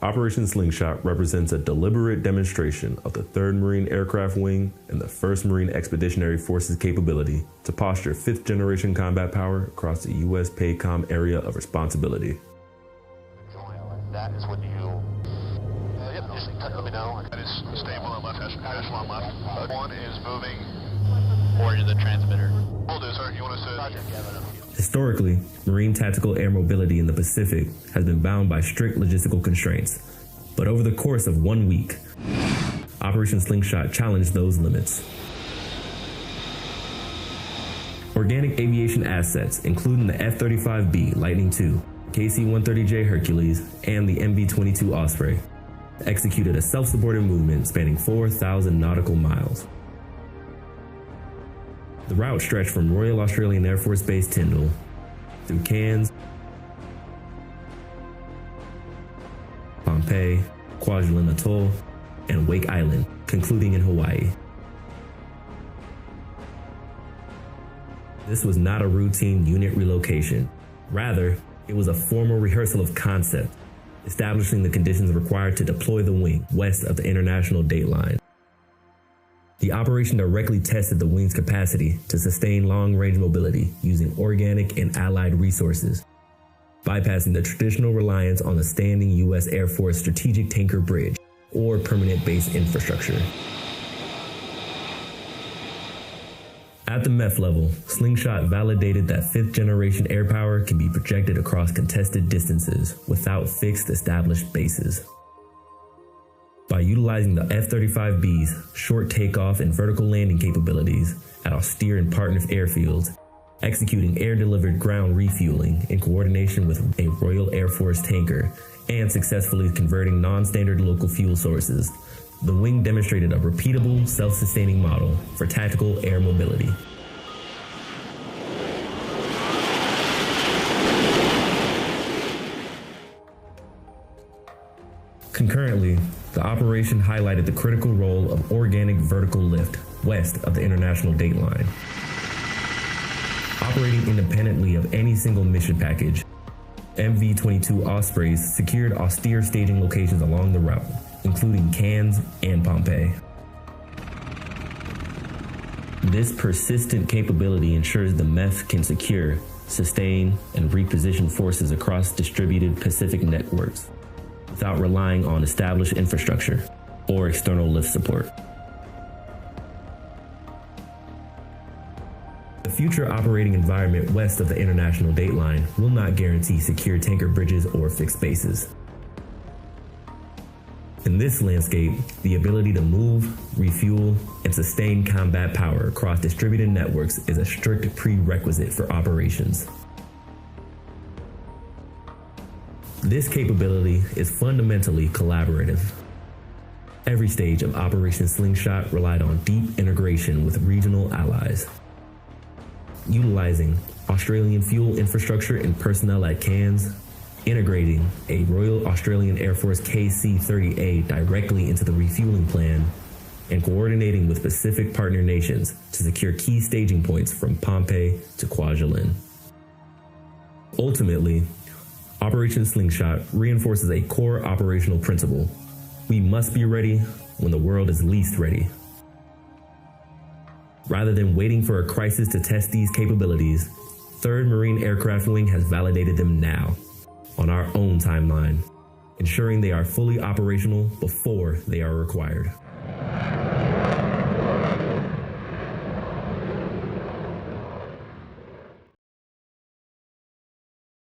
Operation Slingshot represents a deliberate demonstration of the 3rd Marine Aircraft Wing and the 1st Marine Expeditionary Force's capability to posture 5th generation combat power across the U.S. PACOM area of responsibility. That is what you... yep, just let me know. That is stable on left, that's one left. One is moving. Or to the transmitter. Will do, sir. You want to say? Historically, Marine tactical air mobility in the Pacific has been bound by strict logistical constraints. But over the course of 1 week, Operation Slingshot challenged those limits. Organic aviation assets, including the F-35B Lightning II, KC-130J Hercules, and the MV-22 Osprey, executed a self-supported movement spanning 4,000 nautical miles. The route stretched from Royal Australian Air Force Base Tindal through Cairns, Pohnpei, Kwajalein Atoll, and Wake Island, concluding in Hawaii. This was not a routine unit relocation. Rather, it was a formal rehearsal of concept, establishing the conditions required to deploy the wing west of the international dateline. The operation directly tested the wing's capacity to sustain long-range mobility using organic and allied resources, bypassing the traditional reliance on the standing U.S. Air Force strategic tanker bridge or permanent base infrastructure. At the MEF level, Slingshot validated that 5th generation air power can be projected across contested distances without fixed established bases. By utilizing the F-35B's short takeoff and vertical landing capabilities at austere and partnered airfields, executing air-delivered ground refueling in coordination with a Royal Air Force tanker, and successfully converting non-standard local fuel sources, the wing demonstrated a repeatable, self-sustaining model for tactical air mobility. Concurrently, the operation highlighted the critical role of organic vertical lift west of the international dateline. Operating independently of any single mission package, MV-22 Ospreys secured austere staging locations along the route, including Cairns and Pohnpei. This persistent capability ensures the MEF can secure, sustain, and reposition forces across distributed Pacific networks, without relying on established infrastructure or external lift support. The future operating environment west of the international dateline will not guarantee secure tanker bridges or fixed bases. In this landscape, the ability to move, refuel, and sustain combat power across distributed networks is a strict prerequisite for operations. This capability is fundamentally collaborative. Every stage of Operation Slingshot relied on deep integration with regional allies. Utilizing Australian fuel infrastructure and personnel at Cairns, integrating a Royal Australian Air Force KC-30A directly into the refueling plan, and coordinating with Pacific partner nations to secure key staging points from Pohnpei to Kwajalein. Ultimately, Operation Slingshot reinforces a core operational principle. We must be ready when the world is least ready. Rather than waiting for a crisis to test these capabilities, 3rd Marine Aircraft Wing has validated them now, on our own timeline, ensuring they are fully operational before they are required.